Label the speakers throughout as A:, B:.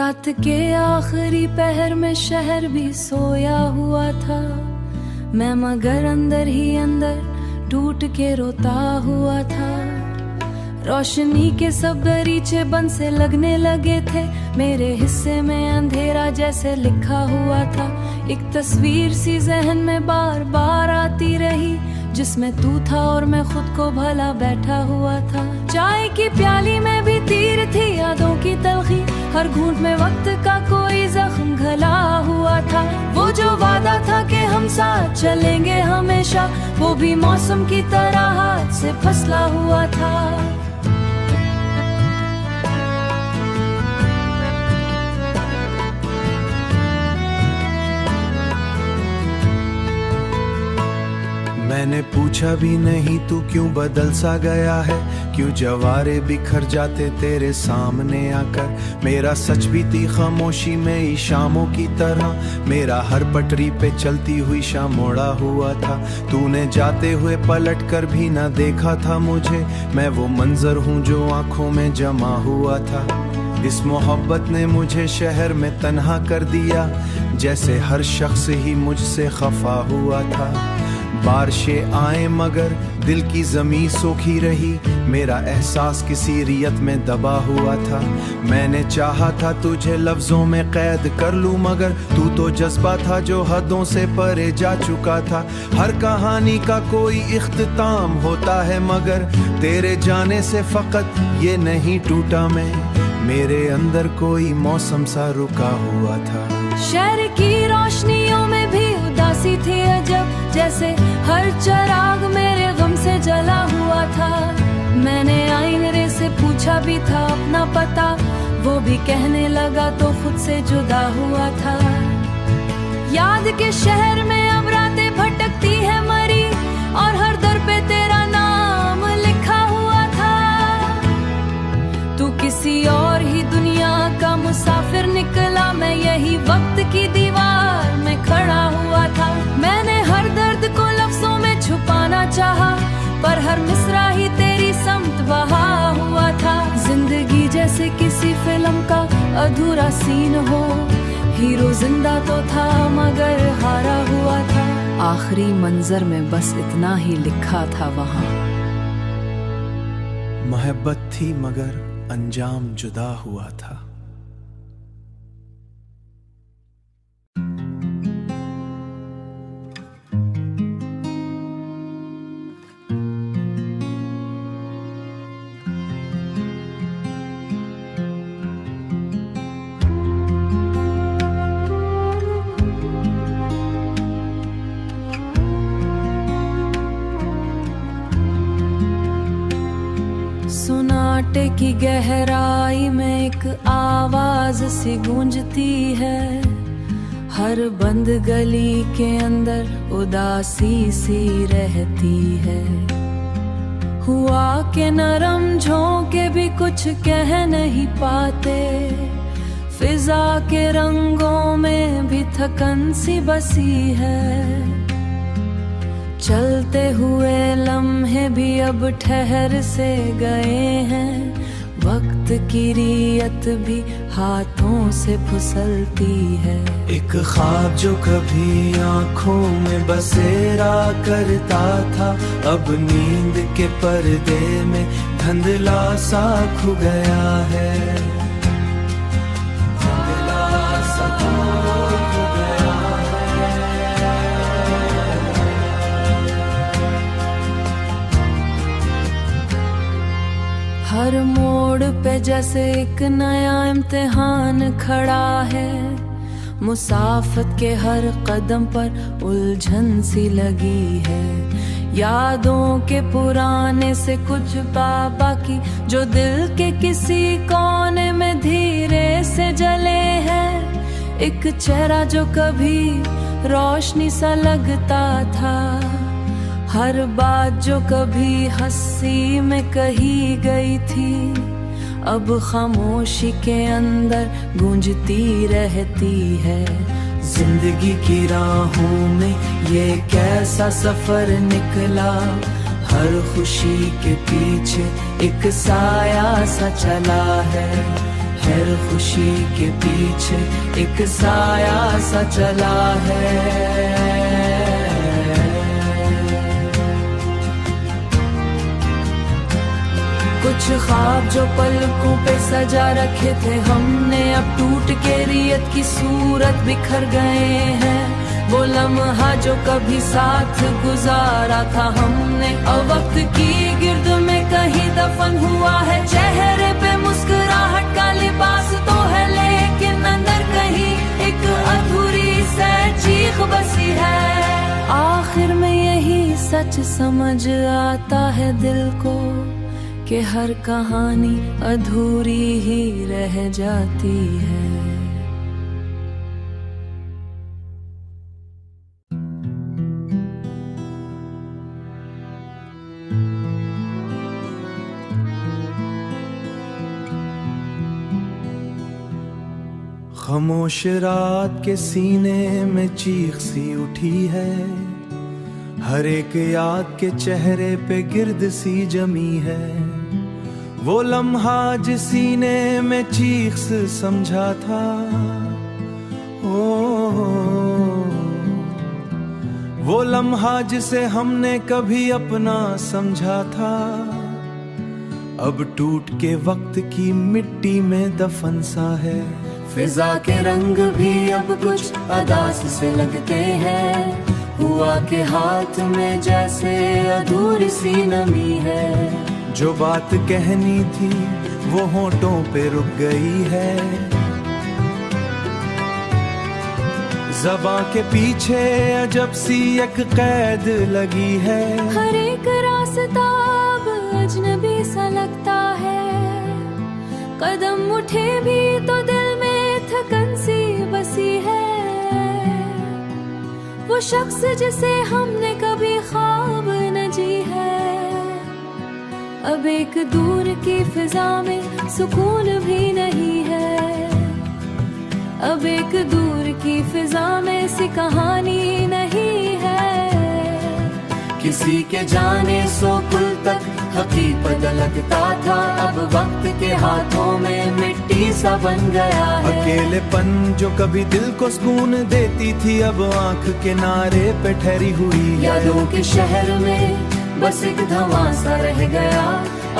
A: रात के आखिरी पहर में शहर भी सोया हुआ था, मैं मगर अंदर ही अंदर टूट के रोता हुआ था। रोशनी के सब दरीचे बंद से लगने लगे थे, मेरे हिस्से में अंधेरा जैसे लिखा हुआ था। एक तस्वीर सी जहन में बार बार आती रही, जिसमें तू था और मैं खुद को भला बैठा हुआ था। चाय की प्याली में भी तीर थी यादों की तलखी, हर घूंट में वक्त का कोई जख्म घला हुआ था। वो जो वादा था कि हम साथ चलेंगे हमेशा, वो भी मौसम की तरह हाथ से फसला हुआ था।
B: मैंने पूछा भी नहीं तू क्यों बदल सा गया है, क्यों जवारे बिखर जाते तेरे सामने आकर। मेरा सच भी थी खामोशी में शामों की तरह, मेरा हर पटरी पे चलती हुई शाम मोड़ा हुआ था। तूने जाते हुए पलट कर भी ना देखा था मुझे, मैं वो मंजर हूँ जो आंखों में जमा हुआ था। इस मोहब्बत ने मुझे शहर में तन्हा कर दिया, जैसे हर शख्स ही मुझसे खफा हुआ था। बारिशें आए मगर दिल की ज़मीं सूखी रही, मेरा एहसास किसी रियत में दबा हुआ था। मैंने चाहा था तुझे लफ्ज़ों में कैद कर लूँ, मगर तू तो जज्बा था जो हदों से परे जा चुका था। हर कहानी का कोई इख्तिताम होता है, मगर तेरे जाने से फ़कत ये नहीं टूटा मैं, मेरे अंदर कोई मौसम सा रुका हुआ था।
A: शहर की रोशनियों में भी उदासी थी अजब, जैसे हर चिराग मेरे गम से जला हुआ था। मैंने आईने से पूछा भी था अपना पता, वो भी कहने लगा तो खुद से जुदा हुआ था। याद के शहर में अब रातें भटकती है मरी, और हर दर पे तेरा नाम लिखा हुआ था। तू किसी और ही दुनिया का मुसाफिर निकला, मैं यही वक्त की दीवार में खड़ा हुआ था। मैंने हर दर्द को लफ्जों में छुपाना चाहा, पर हर मिसरा ही तेरी समत बहा हुआ था। जिंदगी जैसे किसी फिल्म का अधूरा सीन हो, हीरो जिंदा तो था मगर हारा हुआ था। आखिरी मंजर में बस इतना ही लिखा था वहाँ,
B: मोहब्बत थी मगर अंजाम जुदा हुआ था।
A: सन्नाटे की गहराई में एक आवाज सी गूंजती है, हर बंद गली के अंदर उदासी सी रहती है। हुआ के नरम झोंके भी कुछ कह नहीं पाते, फिजा के रंगों में भी थकन सी बसी है। चलते हुए लम्हे भी अब ठहर से गए हैं, वक्त की रियत भी हाथों से फिसलती है।
B: एक ख्वाब जो कभी आंखों में बसेरा करता था, अब नींद के पर्दे में धुंधला सा खो गया है।
A: हर मोड़ पे जैसे एक नया इम्तिहान खड़ा है, मुसाफत के हर कदम पर उलझन सी लगी है। यादों के पुराने से कुछ बाकी जो दिल के किसी कोने में धीरे से जले हैं। एक चेहरा जो कभी रोशनी सा लगता था, हर बात जो कभी हंसी में कही गई थी, अब खामोशी के अंदर गूंजती रहती है।
B: जिंदगी की राहों में ये कैसा सफर निकला, हर खुशी के पीछे एक साया सा चला है।
A: हर खुशी के पीछे एक साया सा चला है। कुछ ख्वाब जो पलकों पे सजा रखे थे हमने, अब टूट के रियत की सूरत बिखर गए हैं। वो लम्हा जो कभी साथ गुजारा था हमने, अब वक्त की गिर्द में कहीं दफन हुआ है। चेहरे पे मुस्कुराहट का लिबास तो है, लेकिन अंदर कहीं एक अधूरी सी चीख बसी है। आखिर में यही सच समझ आता है दिल को कि हर कहानी अधूरी ही रह जाती है।
B: खामोश रात के सीने में चीख सी उठी है, हर एक याद के चेहरे पे गिर्द सी जमी है। वो लम्हा जिस सीने में चीख से समझा था, ओ वो लम्हा जिसे हमने कभी अपना समझा था, अब टूट के वक्त की मिट्टी में दफन सा है।
A: फिजा के रंग भी अब कुछ अदास से लगते हैं, हुआ के हाथ में जैसे अधूरी सी नमी है।
B: जो बात कहनी थी वो होंठों पे रुक गई है, ज़बां के पीछे अजब सी एक कैद लगी है।
A: हर एक रास्ता अब अजनबी सा लगता है, कदम उठे भी तो दिल में थकन सी बसी है। वो शख्स जिसे हमने कभी ख्वाब न जी है, अब एक दूर की फिजा में सुकून भी नहीं है। अब एक दूर की फिजा में सी कहानी नहीं है। किसी के जाने सो कुल तक हकीकत लगता था, अब वक्त के हाथों में मिट्टी सा बन गया है।
B: अकेलेपन जो कभी दिल को सुकून देती थी, अब आंख किनारे पे ठहरी हुई।
A: यादों के शहर में बस एक धुआं सा रह गया,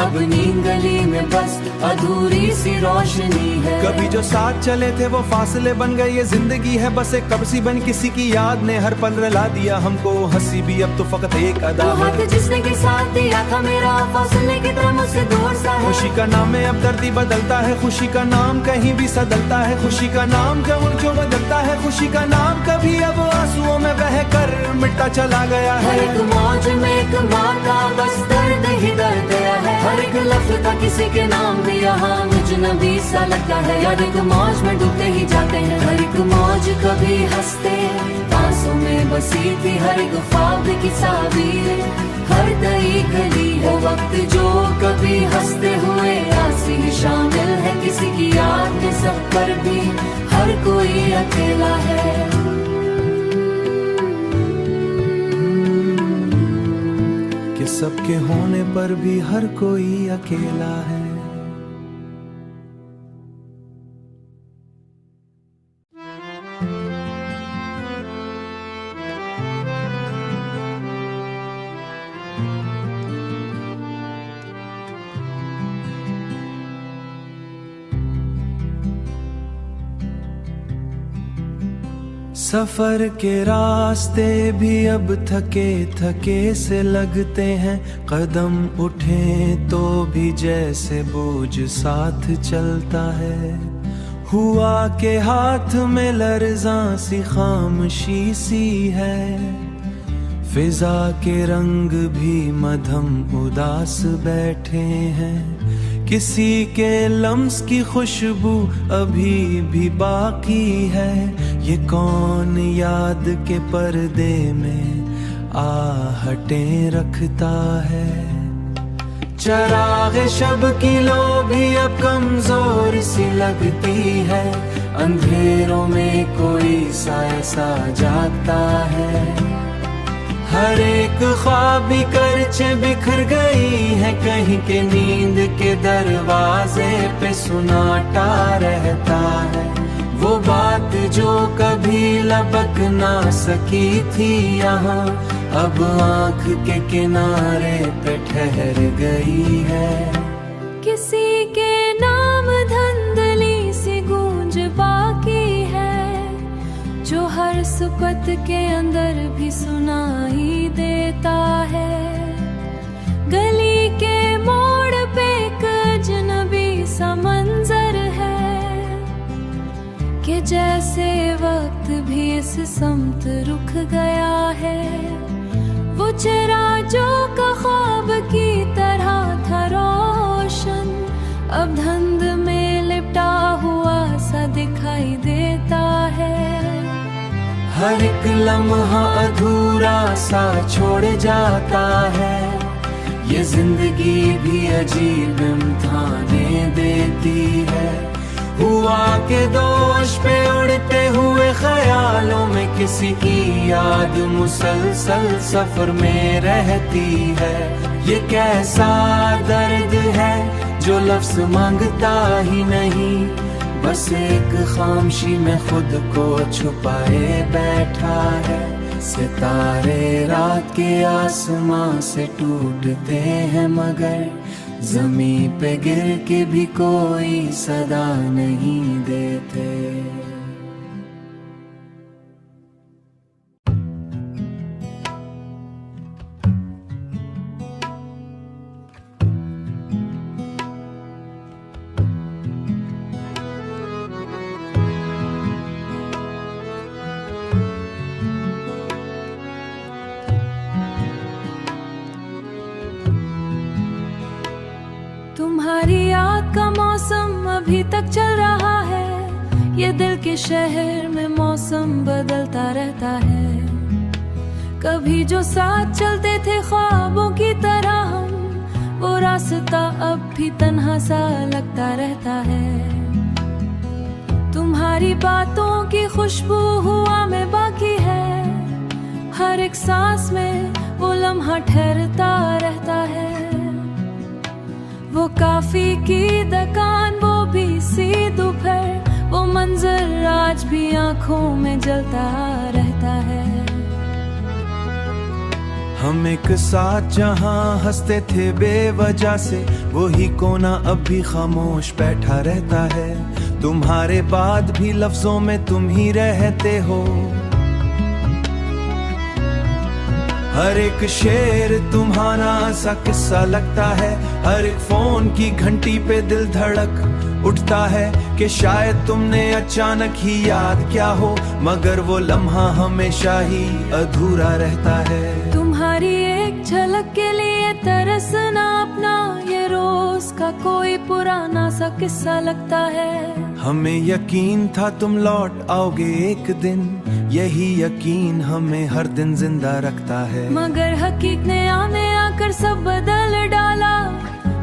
A: अब नींद गली में बस अधूरी सी रोशनी है।
B: कभी जो साथ चले थे वो फासले बन गए, ये जिंदगी है बस एक कब्सी बन किसी की याद ने हर पल रुला दिया हमको। हंसी भी अब तो फकत एक अदा है।
A: हाथ जिसने के साथ दिया था मेरा, फासले की तरह मुझसे दूर सा है।
B: खुशी का नाम है अब दर्दी बदलता है, खुशी का नाम कहीं भी सदलता है। खुशी का नाम क्यों बदलता है, खुशी का नाम कभी अब आंसुओं में बह कर मिटता चला गया है।
A: हर एक मौज में एक माँ का बस दर्द ही दर्द गया है। हर एक लफ्ज़ था किसी के नाम भी यहाँ मुजनबी सा लगता है। यार एक मौज में डूबते ही जाते हैं, हर एक मौज कभी हंसते आंसू में बसी थी। हर एक ख्वाब की साबीर हर नई गली है। वक्त जो कभी हंसते हुए आंसी शामिल है, किसी की याद में सब पर भी हर कोई अकेला है।
B: कि सबके होने पर भी हर कोई अकेला है। सफर के रास्ते भी अब थके थके से लगते हैं, कदम उठें तो भी जैसे बोझ साथ चलता है। हुआ के हाथ में लर्ज़ां सी खामोशी सी है, फिजा के रंग भी मधम उदास बैठे हैं। किसी के लम्स की खुशबू अभी भी बाकी है, ये कौन याद के पर्दे में आहटें रखता है। चराग़ शब की लो भी अब कमजोर सी लगती है, अंधेरों में कोई सा ऐसा जागता है। हर एक ख्वाबी करचे बिखर गई है, कहीं के नींद के दरवाजे पे सुनाटा रहता है। वो बात जो कभी लपक ना सकी थी यहाँ, अब आँख के किनारे पे ठहर गई है।
A: किसी के नाम धंधली सी गूंज बाकी है, जो हर सुकत के अंदर भी सुनाई देता है। गली के मोड़ पे एक अजनबी सा मंजर है, कि जैसे वक्त भी इस समत रुक गया है। वो चेहरा जो का ख्वाब की तरह था रोशन, अब धुंध में लिपटा हुआ सा दिखाई देता है।
B: हर एक लम्हा अधूरा सा छोड़ जाता है, ये जिंदगी भी अजीब इम्तिहाने देती है। हुआ के दोष पे उड़ते हुए ख्यालों में किसी की याद मुसलसल सफर में रहती है। ये कैसा दर्द है जो लफ्ज मांगता ही नहीं, बस एक खामोशी में खुद को छुपाए बैठा है। सितारे रात के आसमां से टूटते हैं, मगर ज़मीं पे गिर के भी कोई सदा नहीं देते।
A: तुम्हारी याद का मौसम अभी तक चल रहा है, ये दिल के शहर में मौसम बदलता रहता है। कभी जो साथ चलते थे ख्वाबों की तरह हम, वो रास्ता अब भी तन्हा सा लगता रहता है। तुम्हारी बातों की खुशबू हुआ में बाकी है, हर एक सांस में वो लम्हा ठहरता रहता है। वो काफी की दुकान, वो भी सी दोपहर, वो मंजर आज भी आंखों में जलता रहता है।
B: हम एक साथ जहां हंसते थे बेवजह से, वही कोना अब भी खामोश बैठा रहता है। तुम्हारे बाद भी लफ्जों में तुम ही रहते हो, हर एक शेर तुम्हारा सा किस्सा लगता है। हर एक फोन की घंटी पे दिल धड़क उठता है, कि शायद तुमने अचानक ही याद क्या हो, मगर वो लम्हा हमेशा ही अधूरा रहता है।
A: तुम्हारी एक झलक के लिए तरसना अपना, ये रोज का कोई पुराना सा किस्सा लगता है।
B: हमें यकीन था तुम लौट आओगे एक दिन, यही यकीन हमें हर दिन जिंदा रखता है।
A: मगर हकीकत ने आकर सब बदल डाला,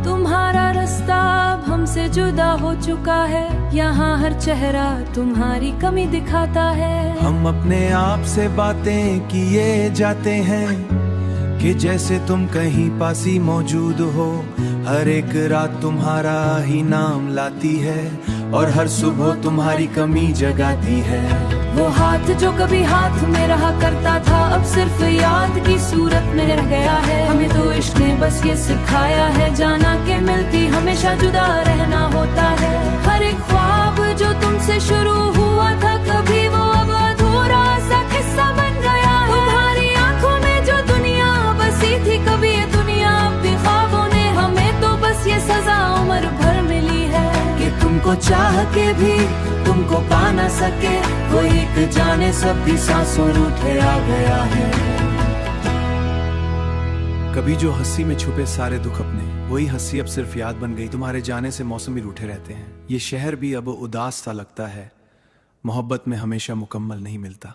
A: तुम्हारा रास्ता अब हमसे जुदा हो चुका है। यहाँ हर चेहरा तुम्हारी कमी दिखाता है।
B: हम अपने आप से बातें किए जाते हैं, कि जैसे तुम कहीं पासी मौजूद हो। हर एक रात तुम्हारा ही नाम लाती है, और हर सुबह तुम्हारी कमी जगाती है।
A: वो हाथ जो कभी हाथ में रहा करता था, अब सिर्फ याद की सूरत में रह गया है। हमें तो इश्क ने बस ये सिखाया है, जाना के मिलती हमेशा जुदा रहना होता है। हर एक ख्वाब जो तुमसे शुरू हुआ था, कभी वो अब अधूरा सा किस्सा बन गया है। तुम्हारी आंखों में जो दुनिया बसी थी, कभी ये दुनिया अब भी ख्वाबों ने हमें तो बस ये सजा उम्र भर मिली है, कि तुमको चाह के भी तुमको पा ना सके। कोई एक जाने सब भी सांसों रूठे आ गया है।
B: कभी जो हंसी में छुपे सारे दुख अपने, वही हंसी अब सिर्फ याद बन गई। तुम्हारे जाने से मौसम भी रूठे रहते हैं, ये शहर भी अब उदास सा लगता है। मोहब्बत में हमेशा मुकम्मल नहीं मिलता।